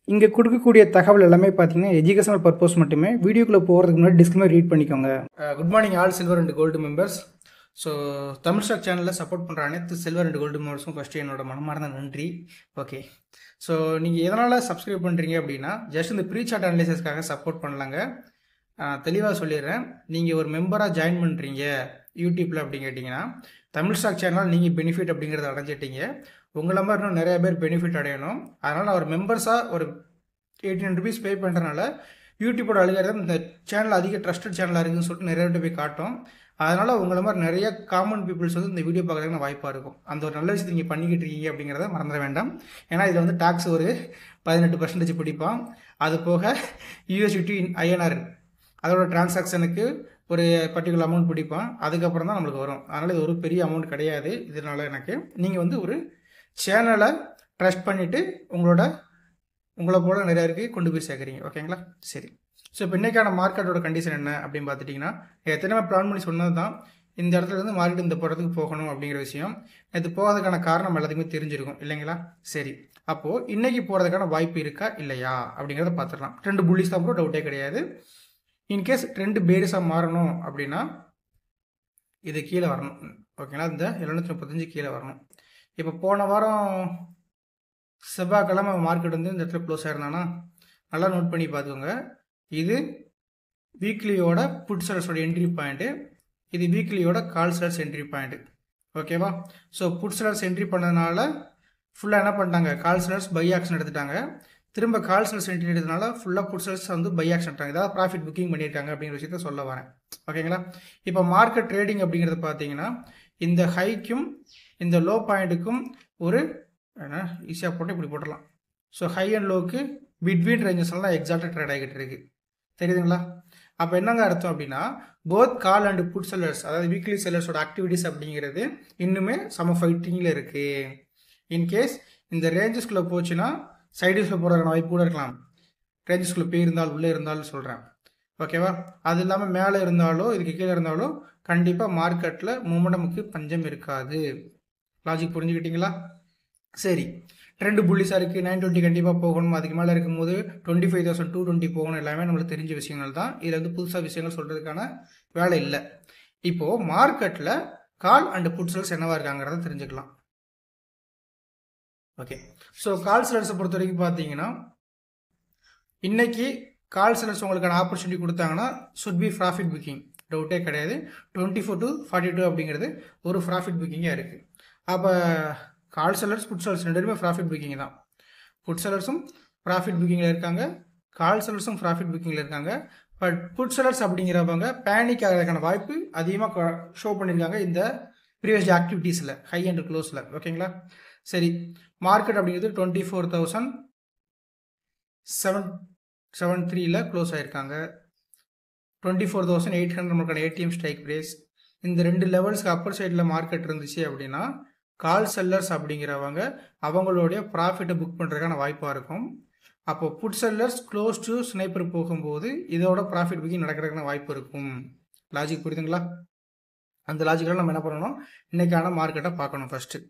இங்கே கொடுக்கக்கூடிய தகவல் எல்லாமே பார்த்தீங்கன்னா எஜுகேஷனல் பர்பஸ் மட்டுமே. வீடியோக்குள்ளே போகிறதுக்கு முன்னாடி டிஸ்க்ளைமர் ரீட் பண்ணிக்கோங்க. Good morning all silver and gold members. So Tamil stock சேனலில் சப்போர்ட் பண்ணுற அனைத்து சில்வர் அண்ட் கோல்டு மெம்பர்ஸும் ஃபஸ்ட்டு என்னோட மனமார்ந்த நன்றி. ஓகே, ஸோ நீங்கள் எதனால் சப்ஸ்கிரைப் பண்ணுறீங்க அப்படின்னா ஜஸ்ட் இந்த ப்ரீ சார்ட் அனலைசஸ்க்காக சப்போர்ட் பண்ணலாங்க. தெளிவாக சொல்லிடுறேன், நீங்கள் ஒரு மெம்பராக ஜாயின் பண்ணுறீங்க யூடியூப்பில் அப்படின்னு கேட்டிங்கன்னா தமிழ் ஸ்டாக் சேனல் நீங்கள் பெனிஃபிட் அப்படிங்கிறத அடைஞ்சிட்டீங்க. உங்களை மாதிரி இன்னும் நிறைய பேர் பெனிஃபிட் அடையணும். அதனால் நான் ஒரு மெம்பர்ஸாக ஒரு 18 ருபீஸ் பே பண்ணுறதுனால யூடியூப்போட அலுவலகம் இந்த சேனல் அதிக ட்ரஸ்டட் சேனலாக இருக்குதுன்னு சொல்லிட்டு நிறைய பேர் போய் காட்டும். அதனால் உங்களை மாதிரி நிறைய காமன் பீப்புள்ஸ் வந்து இந்த வீடியோ பார்க்குறதுக்கு வாய்ப்பாக இருக்கும். அந்த ஒரு நல்ல விஷயத்தை நீங்கள் பண்ணிக்கிட்டு இருக்கீங்க அப்படிங்கிறத மறந்துட வேண்டாம். ஏன்னா இதில் வந்து டாக்ஸ் ஒரு 18% பிடிப்பான். அது போக யூஎஸ்டி ஐஎன்ஆர் அதோட டிரான்சாக்ஷனுக்கு ஒரு பர்டிகுலர் அமௌண்ட் பிடிப்பான். அதுக்கப்புறம் தான் நம்மளுக்கு வரும். அதனால் இது ஒரு பெரிய அமௌண்ட் கிடையாது. இதனால் எனக்கு நீங்கள் வந்து ஒரு சேனலை ட்ரஸ்ட் பண்ணிவிட்டு உங்களை போல் நிறைய பேருக்கு கொண்டு போய் சேர்க்குறீங்க. ஓகேங்களா? சரி, ஸோ இப்போ இன்றைக்கான மார்க்கெட்டோட கண்டிஷன் என்ன அப்படின்னு பார்த்துட்டிங்கன்னா, எத்தனை பிளான் பண்ணி சொன்னது தான் இந்த இடத்துல இருந்து மார்க்கெட் இந்த போகிறதுக்கு போகணும் அப்படிங்கிற விஷயம். இது போகிறதுக்கான காரணம் எல்லாத்துக்குமே தெரிஞ்சிருக்கும் இல்லைங்களா? சரி, அப்போது இன்றைக்கி போகிறதுக்கான வாய்ப்பு இருக்கா இல்லையா அப்படிங்கிறத பார்த்துடலாம். ட்ரெண்டு புல்லிஸ் தான், டவுட்டே கிடையாது. இன்கேஸ் ட்ரெண்டு பேரிஸாக மாறணும் அப்படின்னா இது கீழே வரணும். ஓகேங்களா? இந்த 735 கீழே வரணும். இப்போ போன வாரம் செவ்வாய்க்கிழமை மார்க்கெட் வந்து இந்த இடத்துல க்ளோஸ் ஆயிருந்தானா நல்லா நோட் பண்ணி பார்த்துக்கோங்க. இது வீக்லியோட புட் செலர்ஸோட என்ட்ரி பாயிண்ட்டு, இது வீக்லியோட கால் செலர்ஸ் என்ட்ரி பாயிண்ட்டு. ஓகேவா? ஸோ புட் செலர்ஸ் என்ட்ரி பண்ணதுனால ஃபுல்லாக என்ன பண்ணிட்டாங்க, கால் செலர்ஸ் பை ஆக்ஷன் எடுத்துட்டாங்க. திரும்ப கால் செலர்ஸ் என்ட்ரி எடுத்ததுனால ஃபுல்லாக புட் செலர்ஸ் வந்து பை ஆக்ஷன் எடுத்தாங்க. ஏதாவது ப்ராஃபிட் புக்கிங் பண்ணியிருக்காங்க அப்படிங்கிற விஷயத்த சொல்ல வரேன். ஓகேங்களா? இப்போ மார்க்கெட் ட்ரேடிங் அப்படிங்கிறது பார்த்தீங்கன்னா இந்த ஹைக்கும் இந்த லோ பாயிண்ட்டுக்கும் ஒரு ஈஸியாக போட்டு இப்படி போட்டுடலாம். ஸோ ஹை அண்ட் லோக்கு பிட்வீன் ரேஞ்சஸ்லாம் எக்ஸாக்டாக ட்ரேட் ஆகிட்டு இருக்கு. தெரியுதுங்களா? அப்போ என்னங்க அர்த்தம் அப்படின்னா both call and put sellers, அதாவது வீக்லி செல்லர்ஸோட ஆக்டிவிட்டிஸ் அப்படிங்கிறது இன்னுமே சம ஃபைட்டிங்கில் இருக்குது. இன்கேஸ் இந்த ரேஞ்சஸ்குள்ளே போச்சுன்னா சைடிஸில் போகிறதுக்கான வாய்ப்பு கூட இருக்கலாம். ரேஞ்சஸ்குள்ளே போயிருந்தால் உள்ளே இருந்தாலும் சொல்கிறேன். ஓகேவா? அது இல்லாமல் மேலே இருந்தாலோ இதுக்கு கீழே இருந்தாலோ கண்டிப்பாக மார்க்கெட்டில் மூமெண்டமுக்கு பஞ்சம் இருக்காது. லாஜிக் புரிஞ்சுக்கிட்டீங்களா? சரி, ட்ரெண்டு புல்லிஸாக இருக்குது. 920 கண்டிப்பாக போகணும். அதுக்கு மேலே இருக்கும்போது 25,220 போகணும். எல்லாமே நம்மளுக்கு தெரிஞ்ச விஷயங்கள் தான். இதில் வந்து புதுசாக விஷயங்கள் சொல்கிறதுக்கான வேலை இல்லை. இப்போது மார்க்கெட்டில் கால் அண்ட் புட் செலர்ஸ் என்னவா இருக்காங்கிறத தெரிஞ்சுக்கலாம். ஓகே, ஸோ கால் செலர்ஸை பொறுத்த வரைக்கும் பார்த்தீங்கன்னா இன்னைக்கு கால் செலர்ஸ் உங்களுக்கான ஆப்பர்ச்சுனிட்டி கொடுத்தாங்கன்னா சுட் பி ப்ராஃபிட் புக்கிங், டவுட்டே கிடையாது. 24 to 42 அப்படிங்கிறது ஒரு ப்ராஃபிட் புக்கிங்காக இருக்குது. அப்போ கால் செல்லர்ஸ் புட் செல்லர்ஸ் ரெண்டுமே ப்ராஃபிட் புக்கிங் தான். புட் செல்லர்ஸும் ப்ராஃபிட் புக்கிங்கில் இருக்காங்க, கால் செல்லர்ஸும் ப்ராஃபிட் புக்கிங்கில் இருக்காங்க. பட் புட் செல்லர்ஸ் அப்படிங்கிறவங்க பேனிக் ஆகிறதுக்கான வாய்ப்பு அதிகமாக ஷோ பண்ணியிருக்காங்க இந்த ப்ரீவியஸ் ஆக்டிவிட்டீஸில், ஹை அண்ட் க்ளோஸில். ஓகேங்களா? சரி, மார்க்கெட் அப்படிங்கிறது 24,773 க்ளோஸ் ஆகிருக்காங்க. 24,800 நம்மளுக்கான ஏடிஎம் ஸ்ட்ரைக் ப்ரைஸ். இந்த ரெண்டு லெவல்ஸ்க்கு அப்பர் சைடில் மார்க்கெட் இருந்துச்சு அப்படின்னா கால் செல்லர்ஸ் அப்படிங்கிறவங்க அவங்களுடைய ப்ராஃபிட்டை புக் பண்ணுறதுக்கான வாய்ப்பாக இருக்கும். அப்போ put sellers close to sniper போகும்போது இதோட ப்ராஃபிட் புக்கிங் நடக்கிறதுக்கான வாய்ப்பு இருக்கும். லாஜிக் புரியுதுங்களா? அந்த லாஜிக்கில் நம்ம என்ன பண்ணணும், இன்னைக்கான மார்க்கெட்டை பார்க்கணும் ஃபர்ஸ்ட்டு.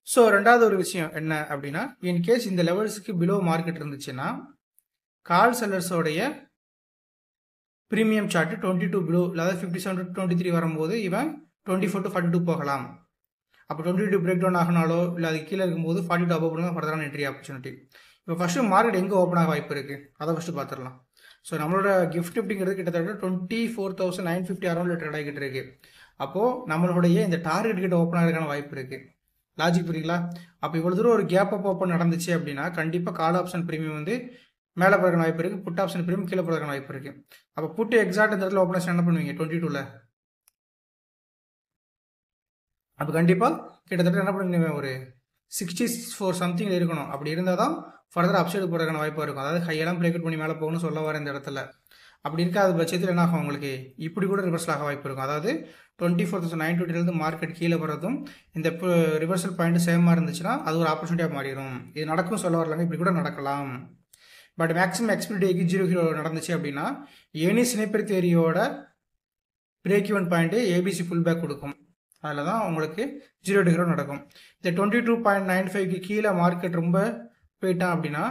ஸோ ரெண்டாவது ஒரு விஷயம் என்ன அப்படின்னா, இன்கேஸ் இந்த லெவல்ஸுக்கு பிலோ மார்க்கெட் இருந்துச்சுன்னா கால் செல்லர்ஸோடைய ப்ரீமியம் சார்ட்டு 22 பிலோ, அதாவது 57 to 23 வரும்போது இவன் 24 to 42 போகலாம். அப்போ 22 பிரேக் டவுன் ஆகினாலோ இல்லை அது கீழே இருக்கும்போது 42 அபோவ் பண்ணுங்க ஃபர்தரான என்ட்ரி ஆப்பர்ச்சுனிட்டி. இப்போ ஃபஸ்ட்டு மார்க்கெட் எங்கே ஓப்பன் ஆக வாய்ப்பு இருக்குது அதை ஃபஸ்ட்டு பார்த்துடலாம். ஸோ நம்மளோட கிஃப்ட் அப்படிங்கிறது கிட்டத்தட்ட 24,950 அரௌண்டில் ட்ரேட் ஆகிட்டு இருக்குது. அப்போது நம்மளுடைய இந்த டார்கெட் கிட்ட ஓப்பன் ஆகிறதுக்கான வாய்ப்பு இருக்குது. லாஜிக் புரியுங்களா? அப்போ இவ்வளோ தூரம் ஒரு கேப் அப் ஓப்பன் நடந்துச்சு அப்படின்னா கண்டிப்பாக கால் ஆப்ஷன் ப்ரீமியம் வந்து மேலே போகிறதுக்கான வாய்ப்பு இருக்குது, புட் ஆப்ஷன் ப்ரீமியம் கீழே போகிறதுக்கான வாய்ப்பு இருக்குது. அப்போ புட்டு எக்ஸாக்ட் இந்த இடத்துல ஓப்பனேஷன் என்ன பண்ணுவீங்க 22ல்? அப்போ கண்டிப்பாக கிட்டத்தட்ட என்ன பண்ணுவீங்க, ஒரு 64 சம்திங்கில் இருக்கணும். அப்படி இருந்தால் தான் ஃபர்தர் அப்சைடு போகிறதுக்கான வாய்ப்பாக இருக்கும். அதாவது ஹையெல்லாம் பிரேக் அவுட் பண்ணி மேலே போகணும்னு சொல்ல வர இந்த இடத்துல. அப்படி இருக்காத பட்சத்தில் என்ன ஆகும், உங்களுக்கு இப்படி கூட ரிவர்சல் ஆக வாய்ப்பு இருக்கும். அதாவது 24,920 மார்க்கெட் கீழே வர்றதும் இந்த ரிவர்சல் பாயிண்ட் சேமாக இருந்துச்சுன்னா அது ஒரு ஆப்பர்ச்சுனிட்டியாக மாறிடும். இது நடக்கும் சொல்ல வரலாங்க, இப்படி கூட நடக்கலாம். பட் மேக்ஸிமம் எக்ஸ்பிரிடேக்கு 0 நடந்துச்சு அப்படின்னா எனி ஸ்னைப்பர் தியரியோட break even point ABC pullback கொடுக்கும். அதில் தான் உங்களுக்கு 0 டிகிரி நடக்கும். இந்த 22.95க்கு கீழே மார்க்கெட் ரொம்ப போயிட்டான் அப்படின்னா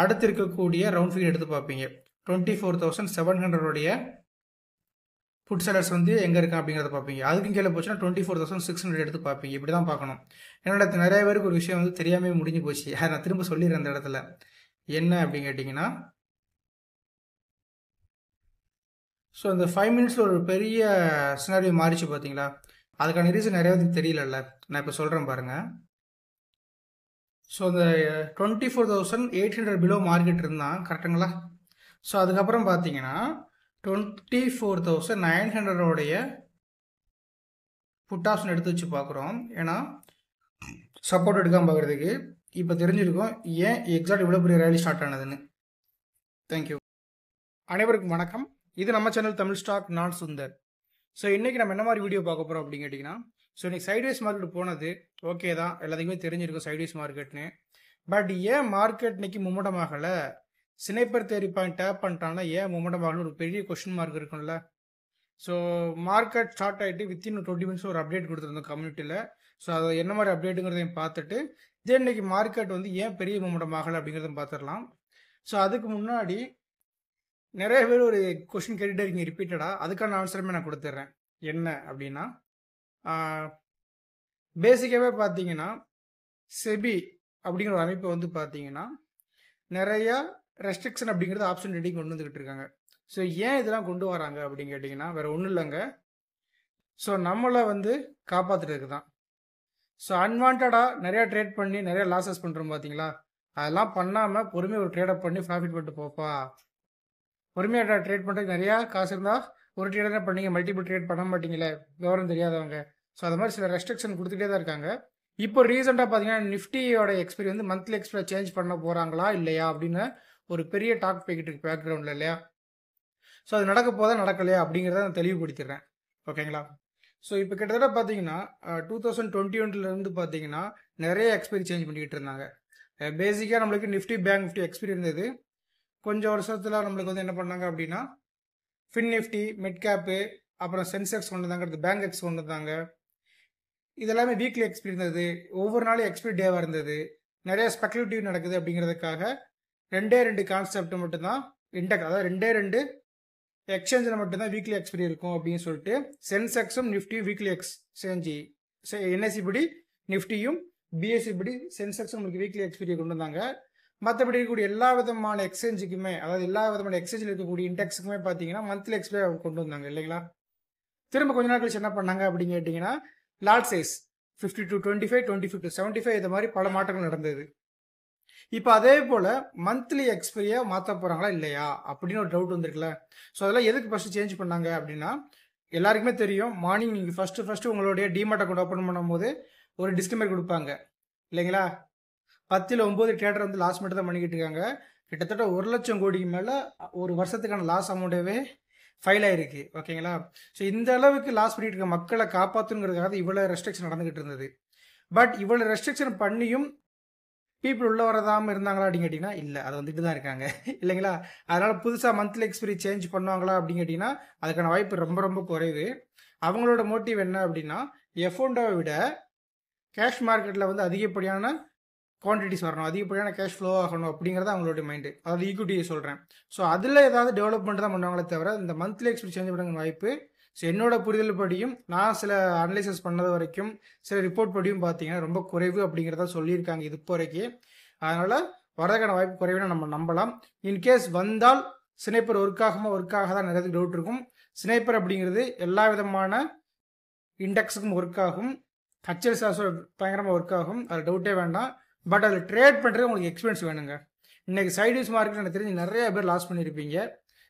அடுத்து இருக்கக்கூடிய ரவுண்ட் ஃபிகர் எடுத்து பார்ப்பீங்க. 24,700 புட் செல்லர்ஸ் வந்து எங்கே இருக்கா அப்படிங்கிறத பார்ப்பீங்க. அதுக்கும் கீழே போச்சுன்னா 24,600 எடுத்து பார்ப்பீங்க. இப்படி தான் பார்க்கணும். என்னோட நிறைய பேருக்கு ஒரு விஷயம் வந்து தெரியாமல் முடிஞ்சு போச்சு. நான் திரும்ப சொல்லிடுறேன் அந்த இடத்துல. என்ன அப்படின்னு கேட்டிங்கன்னா, ஸோ இந்த 5 மினிட்ஸில் ஒரு பெரிய சினாரியோ மாறிச்சு பார்த்தீங்களா? அதுக்கான ரீசன் நிறைய பேருக்கு தெரியலல்ல. நான் இப்போ சொல்கிறேன் பாருங்கள். ஸோ இந்த 24,800 பிலோ மார்க்கெட் இருந்தால் கரெக்டுங்களா? ஸோ அதுக்கப்புறம் பார்த்தீங்கன்னா 24,900 புட் ஆப்ஷன் எடுத்து வச்சு பார்க்குறோம். ஏன்னா சப்போர்ட் எடுக்காமல் பார்க்குறதுக்கு இப்போ தெரிஞ்சிருக்கும் ஏன் எக்ஸாக்ட் இவ்வளோ பெரிய ரேலி ஸ்டார்ட் ஆனதுன்னு. தேங்க்யூ. அனைவருக்கும் வணக்கம். இது நம்ம சேனல் தமிழ் ஸ்டாக், நான் சுந்தர். ஸோ இன்றைக்கி நம்ம என்ன மாதிரி வீடியோ பார்க்க போகிறோம் அப்படின்னு கேட்டிங்கன்னா, ஸோ இன்றைக்கி சைட்வேஸ் மார்க்கெட் போனது ஓகே தான், எல்லாத்துக்குமே தெரிஞ்சிருக்கும் சைட்வேஸ் மார்க்கெட்னு. பட் ஏன் மார்க்கெட் இன்னைக்கு மூமெண்டம் ஆகலை? ஸ்னைப்பர் தேரி பாயிண்ட் டேப் பண்ணிட்டாங்கன்னா ஏன் மூமெண்டம் ஆகணும்? ஒரு பெரிய கொஸ்டின் மார்க் இருக்கும்ல. ஸோ மார்க்கெட் ஸ்டார்ட் ஆகிட்டு வித்தின் 20 மினிட்ஸ் ஒரு அப்டேட் கொடுத்துருந்தோம் கம்யூனிட்டியில். ஸோ அதை என்ன மாதிரி அப்டேட்டுங்கிறதையும் பார்த்துட்டு இதே இன்னைக்கு மார்க்கெட் வந்து ஏன் பெரிய மூமெண்டம் ஆகலை அப்படிங்கிறதையும் பார்த்துடலாம். ஸோ அதுக்கு முன்னாடி நிறைய பேர் ஒரு கொஸ்டின் கேட்டுகிட்டே இருக்கீங்க ரிப்பீட்டடாக. அதுக்கான ஆன்சருமே நான் கொடுத்துட்றேன். என்ன அப்படின்னா, பேசிக்காகவே பார்த்தீங்கன்னா செபி அப்படிங்கிற ஒரு அமைப்பு வந்து பார்த்தீங்கன்னா நிறையா ரெஸ்ட்ரிக்ஷன் அப்படிங்கிறது ஆப்ஷன் ரெடி கொண்டு வந்துக்கிட்டு இருக்காங்க. ஸோ ஏன் இதெல்லாம் கொண்டு வராங்க அப்படின்னு கேட்டிங்கன்னா வேறு ஒன்றும் இல்லைங்க. ஸோ நம்மளை வந்து காப்பாற்றுறதுக்கு தான். ஸோ அன்வான்டாக நிறையா ட்ரேட் பண்ணி நிறையா லாஸஸ் பண்ணுறோம் பார்த்தீங்களா? அதெல்லாம் பண்ணாமல் பொறுமையாக ஒரு ட்ரேடப் பண்ணி ப்ராஃபிட் பண்ணிட்டு போப்பா. பொறுமையாக ட்ரேட் பண்ணுறதுக்கு நிறையா காசு இருந்தால் ஒரு ட்ரேட் தான் பண்ணீங்க, மல்டிபிள் ட்ரேட் பண்ண மாட்டீங்களே, விவரம் தெரியாதவங்க. ஸோ அது மாதிரி சில ரெஸ்ட்ரிக்ஷன் கொடுத்துட்டே தான் இருக்காங்க. இப்போ ரீசெண்டாக பார்த்தீங்கன்னா நிஃப்டியோட எக்ஸ்பீரி வந்து மந்த்லி எக்ஸ்பீரியை சேஞ்ச் பண்ண போகிறாங்களா இல்லையா அப்படின்னு ஒரு பெரிய டாக் போய்கிட்டு இருக்கு பேக்ரவுண்டில் இல்லையா? ஸோ அது நடக்க போதா நடக்கலையா அப்படிங்கிறத நான் தெளிவுபடுத்திடுறேன். ஓகேங்களா? ஸோ இப்போ கிட்டத்தட்ட பார்த்தீங்கன்னா 2021 பார்த்தீங்கன்னா நிறைய எக்ஸ்பீரி சேஞ்ச் பண்ணிக்கிட்டு இருந்தாங்க. பேசிக்காக நம்மளுக்கு நிஃப்டி பேங்க் நிஃப்டி எக்ஸ்பீரி இருந்தது. கொஞ்சம் வருஷத்தில் நம்மளுக்கு வந்து என்ன பண்ணாங்க அப்படின்னா ஃபின் நிஃப்டி, மிட் கேப்பு, அப்புறம் சென்செக்ஸ் கொண்டு வந்தாங்க, அடுத்து பேங்க் எக்ஸ் கொண்டு வந்தாங்க. இதெல்லாமே வீக்லி எக்ஸ்பீரி இருந்தது. ஒவ்வொரு நாளும் எக்ஸ்பீரி டேவாக இருந்தது. நிறைய ஸ்பெக்குலேட்டிவ் நடக்குது அப்படிங்கிறதுக்காக 2 கான்செப்ட் மட்டும்தான் இன்டெக்ஸ், அதாவது 2 எக்ஸ்சேஞ்சில் மட்டும்தான் வீக்லி எக்ஸ்பீரி இருக்கும் அப்படின்னு சொல்லிட்டு சென்செக்ஸும் நிஃப்டியும் வீக்லி எக்ஸ்சேஞ்சு என்எஸ்சி படி நிஃப்டியும் பிஎஸ்சி படி சென்செக்ஸும் உங்களுக்கு வீக்லி எக்ஸ்பீரியை கொண்டு வந்தாங்க. மற்றபடி இருக்கக்கூடிய எல்லா விதமான எக்ஸ்சேஞ்சுக்குமே, அதாவது எல்லா விதமான எக்ஸ்சேஞ்சில் இருக்கக்கூடிய இண்டெக்ஸுக்குமே பார்த்தீங்கன்னா மந்த்லி எக்ஸ்பீரி கொண்டு வந்தாங்க இல்லைங்களா? திரும்ப கொஞ்ச நாள் கழிச்சு என்ன பண்ணாங்க அப்படின்னு கேட்டிங்கன்னா லாட் சைஸ் 50 to 25, 25 to 75 இது மாதிரி பல மாற்றங்கள் நடந்தது. இப்போ அதே போல் மந்த்லி எக்ஸ்பீரியை மாற்ற போகிறாங்களா இல்லையா அப்படின்னு ஒரு டவுட் வந்துருக்குல்ல. ஸோ அதெல்லாம் எதுக்கு ஃபஸ்ட்டு சேஞ்ச் பண்ணாங்க அப்படின்னா, எல்லாருக்குமே தெரியும் மார்னிங் நீங்கள் ஃபஸ்ட்டு உங்களுடைய டிமார்ட் அக்கௌண்ட் ஓப்பன் பண்ணும்போது ஒரு டிஸ்க்ளைமர் கொடுப்பாங்க இல்லைங்களா? 10ல் 9 ட்ரேடர் வந்து லாஸ் மட்டும் தான் பண்ணிக்கிட்டு இருக்காங்க. கிட்டத்தட்ட 1 லட்சம் கோடிக்கு மேலே ஒரு வருஷத்துக்கான லாஸ் அமௌண்ட்டவே ஃபைல் ஆகிருக்கு. ஓகேங்களா? ஸோ இந்த அளவுக்கு லாஸ் பண்ணிட்டு இருக்க மக்களை காப்பாற்றுங்கிறதுக்காக இவ்வளோ ரெஸ்ட்ரிக்ஷன் நடந்துகிட்டு இருந்தது. பட் இவ்வளோ ரெஸ்ட்ரிக்ஷன் பண்ணியும் பீப்புள் உள்ள வரதாமல் இருந்தாங்களா அப்படின்னு கேட்டிங்கன்னா இல்லை, அது வந்துட்டு தான் இருக்காங்க இல்லைங்களா? அதனால் புதுசாக மந்த்லி எக்ஸ்பீரி சேஞ்ச் பண்ணுவாங்களா அப்படின்னு கேட்டிங்கன்னா அதுக்கான வாய்ப்பு ரொம்ப ரொம்ப குறைவு. அவங்களோட மோட்டிவ் என்ன அப்படின்னா எஃப்ஓண்டோவை விட கேஷ் மார்க்கெட்டில் வந்து அதிகப்படியான குவான்டிட்டிஸ் வரணும், அதிகப்படியான கேஷ் ஃப்ளோ ஆகணும் அப்படிங்கிறது அவங்களுடைய மைண்டு. அதாவது ஈக்விட்டியை சொல்கிறேன். ஸோ அதில் ஏதாவது டெவலப்மெண்ட் தான் பண்ணுவாங்களே தவிர இந்த மந்த்லி எக்ஸ்பீரி சேஞ்ச் பண்ணுற வாய்ப்பு, ஸோ என்னோட புரிதல் படியும் நான் சில அனலைசிஸ் பண்ணது வரைக்கும் சில ரிப்போர்ட் படியும் பார்த்தீங்கன்னா ரொம்ப குறைவு அப்படிங்கிறத சொல்லியிருக்காங்க இது வரைக்கும். அதனால் வரதுக்கான வாய்ப்பு குறைவுன்னு நம்ம நம்பலாம். இன்கேஸ் வந்தால் ஸ்னைப்பர் ஒர்க் தான் நிறைய டவுட் இருக்கும். ஸ்னைப்பர் அப்படிங்கிறது எல்லா விதமான இண்டெக்ஸுக்கும் ஒர்க் ஆகும், ஹச்எல்எஸ் பயங்கரமாக ஒர்க் ஆகும், அதில் டவுட்டே வேண்டாம். பட் அதில் ட்ரேட் பண்ணுறது உங்களுக்கு எக்ஸ்பீரியன்ஸ் வேணுங்க. இன்றைக்கி சைட்வேஸ் மார்க்கெட் எனக்கு தெரிஞ்சு நிறைய பேர் லாஸ் பண்ணியிருப்பீங்க.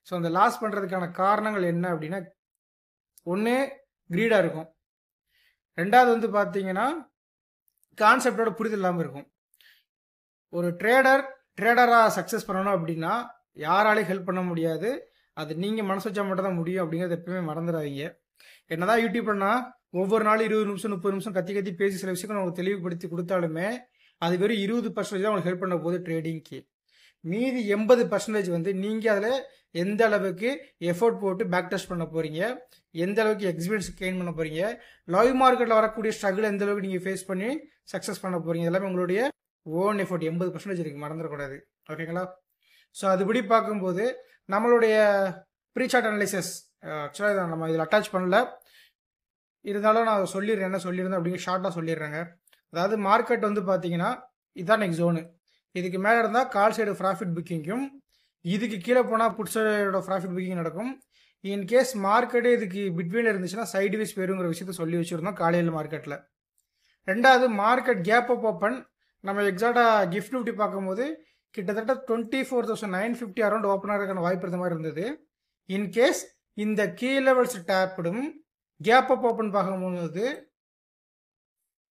ஸோ அந்த லாஸ் பண்ணுறதுக்கான காரணங்கள் என்ன அப்படின்னா, ஒன்று க்ரீடாக இருக்கும், ரெண்டாவது வந்து பார்த்தீங்கன்னா கான்செப்டோட புரிதல் இல்லாமல் இருக்கும். ஒரு ட்ரேடராக சக்ஸஸ் பண்ணணும் அப்படின்னா யாராலையும் ஹெல்ப் பண்ண முடியாது, அது நீங்கள் மனசு வச்சா மட்டும் தான் முடியும் அப்படிங்கிறது எப்பவுமே மறந்துடாதீங்க. என்னதான் யூடியூப் பண்ணால் ஒவ்வொரு நாளும் 20 நிமிஷம் 30 நிமிஷம் கத்தி பேசி சில விஷயங்கள் உங்களுக்கு தெளிவுபடுத்தி கொடுத்தாலுமே அது வெறும் 20% தான் உங்களுக்கு ஹெல்ப் பண்ண போகுது ட்ரேடிங்க்கு. மீதி 80% வந்து நீங்கள் அதில் எந்த அளவுக்கு எஃபோர்ட் போட்டு பேக் டெஸ்ட் பண்ண போகிறீங்க, எந்த அளவுக்கு எக்ஸ்பீரியன்ஸ் கெயின் பண்ண போகிறீங்க, லைவ் மார்க்கெட்டில் வரக்கூடிய ஸ்ட்ரகிள் எந்த அளவுக்கு நீங்கள் ஃபேஸ் பண்ணி சக்ஸஸ் பண்ண போகிறீங்க, எல்லாமே உங்களுடைய ஓன் எஃபோர்ட் 80% இருக்குது, மறந்துடக்கூடாது. ஓகேங்களா? ஸோ அதுபடி பார்க்கும்போது நம்மளுடைய ப்ரீ சார்ட் அனலைசிஸ் ஆக்சுவலாக நம்ம இதில் அட்டாச் பண்ணல, இருந்தாலும் நான் சொல்லிடுறேன், என்ன சொல்லியிருந்தேன் அப்படிங்கிற ஷார்ட்டாக சொல்லிடுறேங்க. அதாவது மார்க்கெட் வந்து பார்த்தீங்கன்னா இதுதான் நெக்ஸ்ட் ஜோனு. இதுக்கு மேலே இருந்தால் கால் சைடு ப்ராஃபிட் புக்கிங்கும், இதுக்கு கீழே போனால் புட் சைடோட ப்ராஃபிட் புக்கிங் நடக்கும். இன்கேஸ் மார்க்கெட்டே இதுக்கு பிட்வீனில் இருந்துச்சுன்னா சைடு வேஸ் போயிருங்கிற விஷயத்த சொல்லி வச்சுருந்தோம் காலையில் மார்க்கெட்டில். ரெண்டாவது மார்க்கெட் கேப் அப் ஓப்பன் நம்ம எக்ஸாக்டாக கிஃப்ட் நிஃப்டி பார்க்கும்போது கிட்டத்தட்ட 24,950 அரௌண்ட் ஓப்பன் ஆகிறதுக்கான வாய்ப்பு இருந்த மாதிரி இருந்தது. இன்கேஸ் இந்த கீ லெவல்ஸ் டேப்பிடும் கேப் அப் ஓப்பன் பார்க்கும்போது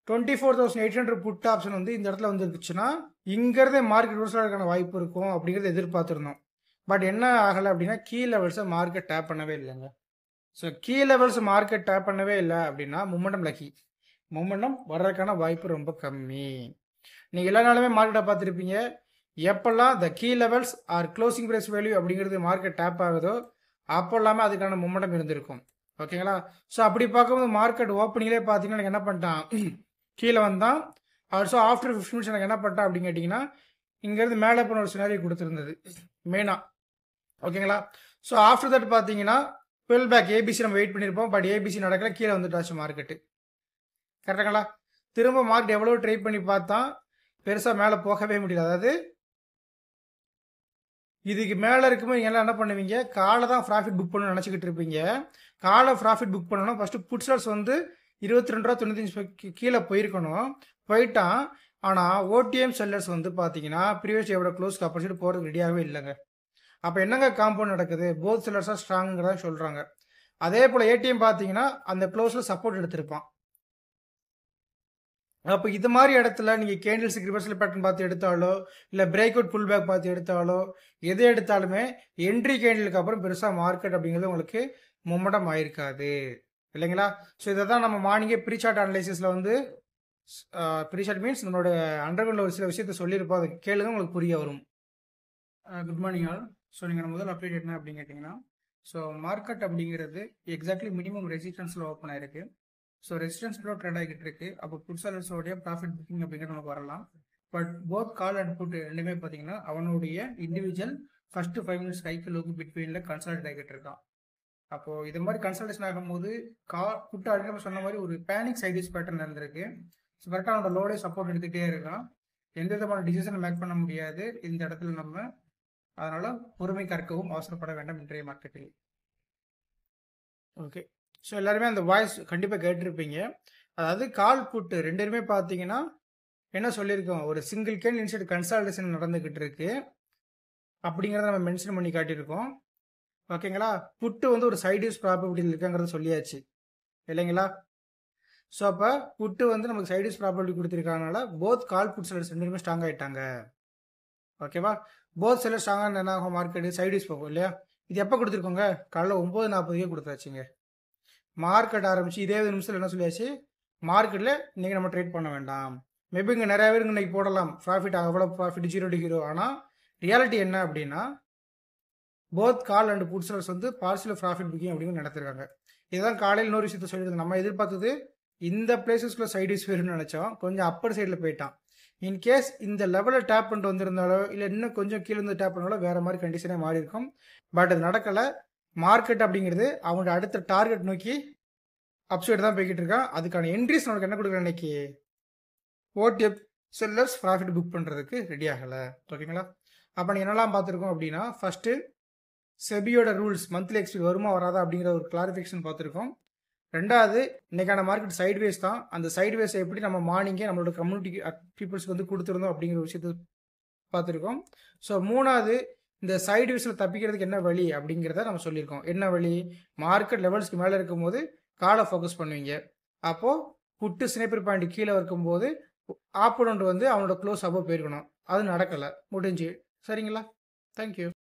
24,800 புட் ஆப்ஷன் வந்து இந்த இடத்துல வந்துருச்சுன்னா இங்கிறதே மார்க்கெட் ரிவர்சலுக்கான வாய்ப்பு இருக்கும் அப்படிங்கிறத எதிர்பார்த்துருந்தோம். பட் என்ன ஆகலை அப்படின்னா கீ லெவல்ஸை மார்க்கெட் டேப் பண்ணவே இல்லைங்க. So key levels market tap பண்ணவே இல்லை அப்படின்னா மொமெண்டம் லக்கி, மொமெண்டம் வர்றதுக்கான வாய்ப்பு ரொம்ப கம்மி. நீங்கள் எல்லா நாளுமே மார்க்கெட்டை பார்த்துருப்பீங்க, எப்பெல்லாம் the key levels are closing price value அப்படிங்கிறது மார்க்கெட் டேப் ஆகுதோ அப்போ இல்லாமல் அதுக்கான மொமெண்டம் இருந்திருக்கும். ஓகேங்களா? ஸோ அப்படி பார்க்கும்போது மார்க்கெட் ஓப்பனிங்லேயே பார்த்தீங்கன்னா எனக்கு என்ன பண்ணிட்டான், கீழே வந்தான். ஆல்சோ ஆஃப்டர் 15 மினிட்ஸ் எனக்கு என்ன பண்ணிட்டான் அப்படின்னு கேட்டிங்கன்னா இங்கேருந்து மேலே போன ஒரு சினாரி கொடுத்துருந்தது மெயினாக. ஓகேங்களா? ஸோ ஆஃப்டர் தட் பார்த்தீங்கன்னா டுவெல் பேக் ஏபிசி நம்ம வெயிட் பண்ணியிருப்போம், பட் ஏபிசி நடக்கல, கீழே வந்துட்டாச்சு மார்க்கெட்டு. கரெக்டுங்களா? திரும்ப மார்க்கெட் எவ்வளோ ட்ரை பண்ணி பார்த்தா பெருசாக மேலே போகவே முடியல. அதாவது இதுக்கு மேலே இருக்கும்போது நீங்கள் எல்லாம் என்ன பண்ணுவீங்க, காலை தான் ப்ராஃபிட் புக் பண்ணணும்னு நினச்சிக்கிட்டு இருப்பீங்க. காலை ப்ராஃபிட் புக் பண்ணணும் ஃபஸ்ட்டு புட்ஸர்ஸ் வந்து 22.95 கீழே போயிருக்கணும், போயிட்டான். ஆனால் ஓடிஎம் செல்லர்ஸ் வந்து பார்த்தீங்கன்னா ப்ரீவியஸ் எவ்வளோ க்ளோஸ்க்கு ஆப்போசிட் போகிறதுக்கு ரெடியாகவே இல்லைங்க. அப்போ என்னங்க காம்பவுண்ட் நடக்குது, போத் செல்லர்ஸாக ஸ்ட்ராங்குங்கிறதா சொல்கிறாங்க. அதே போல் ஏடிஎம் பார்த்தீங்கன்னா அந்த க்ளோஸில் சப்போர்ட் எடுத்திருப்பான். அப்போ இது மாதிரி இடத்துல நீங்கள் கேண்டில்ஸுக்கு ரிவர்சல் பேட்டர்ன் பார்த்து எடுத்தாலோ இல்லை பிரேக் அவுட் புல் பேக் பார்த்து எடுத்தாலோ எது எடுத்தாலுமே என்ட்ரி கேண்டிலுக்கு அப்புறம் பெருசாக மார்க்கெட் அப்படிங்கிறது உங்களுக்கு மொமெண்டம் ஆயிருக்காது இல்லைங்களா? ஸோ இதை தான் நம்ம மார்னிங்கே ப்ரீ சார்ட் அனலைசிஸில் வந்து ப்ரீ சார்ட் மீன்ஸ் நம்மளோட அண்டர்கிரவுண்டில் ஒரு சில விஷயத்தை சொல்லியிருப்போம், அதை கேளுங்க உங்களுக்கு புரிய வரும். Good morning all. ஸோ நீங்கள் முதல் அப்டேட் என்ன அப்படின்னு கேட்டிங்கன்னா, ஸோ மார்க்கெட் அப்படிங்கிறது எக்ஸாக்ட்லி மினிமம் ரெசிஸ்டன்ஸில் ஓப்பன் ஆயிருக்கு. ஸோ ரெசிஸ்டன்ஸ் ப்ளோ ட்ரேட் ஆகிட்டு இருக்கு. அப்போ புட் செல்லர்ஸோடைய ப்ராஃபிட் புக்கிங் அப்படிங்கிறது நமக்கு வரலாம். But both call and put ரெண்டுமே பார்த்தீங்கன்னா அவனுடைய இண்டிவிஜுவல் ஃபர்ஸ்ட் 5 மினிட்ஸ் கைக்கு லோக்கு பிட்வீனில் கன்சல்ட் ஆகிட்டு இருக்கான். அப்போது இது மாதிரி கன்சல்டேஷன் ஆகும்போது புட்டு ஆல்ரெடி சொன்ன மாதிரி ஒரு பேனிக் சைடிஸ் பேட்டர்ன் இருந்திருக்கு. ஸோ கரெக்டாக அவனோட லோடே சப்போர்ட் எடுத்துகிட்டே இருக்கான். எந்த விதமான டிசிஷனை மேக் பண்ண முடியாது இந்த இடத்துல நம்ம. அதனால பொறுமை கற்கவும் அவசரப்பட வேண்டாம் இன்றைய மார்க்கெட்டில். ஓகே, ஸோ எல்லாருமே அந்த வாய்ஸ் கண்டிப்பாக கேட்டிருப்பீங்க. அதாவது கால் புட்டு ரெண்டுமே பார்த்தீங்கன்னா என்ன சொல்லியிருக்கோம், ஒரு சிங்கிள் கேன் இன்சைட் கன்சல்டேஷன் நடந்துக்கிட்டு இருக்கு அப்படிங்கிறத நம்ம மென்ஷன் பண்ணி காட்டியிருக்கோம். ஓகேங்களா? புட்டு வந்து ஒரு சைடிஸ் ப்ராபபிலிட்டியில் இருக்காங்கிறத சொல்லியாச்சு இல்லைங்களா? ஸோ அப்போ புட்டு வந்து நமக்கு சைடிஸ் ப்ராபபிலிட்டி கொடுத்துருக்கனால போத் கால் புட் செல்லர்ஸ் ரெண்டுமே ஸ்ட்ராங் ஆகிட்டாங்க. ஓகேவா? போத் செல்லர் ஸ்ட்ராங்காக என்ன ஆகும், மார்க்கெட்டு சைடிஸ் போகும் இல்லையா? இது எப்போ கொடுத்துருக்கோங்க, காலைல 9:40 கொடுத்தாச்சுங்க. மார்க்கெட் ஆரம்பிச்சு 20 நிமிஷத்தில் என்ன சொல்லியாச்சு, மார்க்கெட்டில் இன்றைக்கி நம்ம ட்ரேட் பண்ண வேண்டாம். மேபி இங்கே நிறைய பேருக்கு இன்றைக்கி போடலாம் ப்ராஃபிட், அவ்வளோ ப்ராஃபிட் 0 ஆனால் ரியாலிட்டி என்ன அப்படின்னா both call and put sellers வந்து பார்சியல் ப்ராஃபிட் புக்கிங் அப்படிங்கிற நடத்திருக்காங்க. இதுதான் காலையில் இன்னொரு விஷயத்த சொல்லியிருந்தோம். நம்ம எதிர்பார்த்தது இந்த பிளேசஸ்க்குள்ள சைடிஸ் வேணும்னு நினச்சோம், கொஞ்சம் அப்பர் சைடில் போயிட்டான். இன்கேஸ் இந்த லெவலில் டேப் பண்ணிட்டு வந்திருந்தாலோ இல்லை இன்னும் கொஞ்சம் கீழே இருந்து டேப் பண்ணாலோ வேறு மாதிரி கண்டிஷனே மாறி இருக்கும். பட் அது நடக்கலை. மார்க்கெட் அப்படிங்கிறது அவங்களோட அடுத்த டார்கெட் நோக்கி அப்சைடு தான் போய்கிட்டு இருக்கான். அதுக்கான என்ட்ரிஸ் நமக்கு என்ன கொடுக்குறேன் இன்னைக்கு, ஓடிஎஃப் செல்லர்ஸ் ப்ராஃபிட் புக் பண்ணுறதுக்கு ரெடி ஆகலை. ஓகேங்களா? அப்போ நீங்கள் என்னெல்லாம் பார்த்துருக்கோம் அப்படின்னா, ஃபஸ்ட்டு செபியோட ரூல்ஸ் மந்த்லி எக்ஸ்பீரியன் வருமா வராதா அப்படிங்கிற ஒரு கிளாரிஃபிகேஷன் பார்த்துருக்கோம். ரெண்டாவது இன்னைக்கான மார்க்கெட் சைட்வேஸ் தான். அந்த சைட்வேஸை எப்படி நம்ம மார்னிங்கே நம்மளோட கம்யூனிட்டி பீப்புள்ஸ்க்கு வந்து கொடுத்துருந்தோம் அப்படிங்கிற விஷயத்தை பார்த்துருக்கோம். ஸோ மூணாவது இந்த சைட்வேஸில் தப்பிக்கிறதுக்கு என்ன வழி அப்படிங்கிறத நம்ம சொல்லியிருக்கோம். என்ன வழி, மார்க்கெட் லெவல்ஸ்க்கு மேலே இருக்கும்போது காலை ஃபோக்கஸ் பண்ணுவீங்க. அப்போது புட்டு ஸ்னைப்பர் பாயிண்ட் கீழே இருக்கும்போது ஆப்போனண்ட் வந்து அவனோட க்ளோஸ் அபோவ் போயிருக்கணும். அது நடக்கலை, முடிஞ்சு. சரிங்களா? தேங்க்யூ.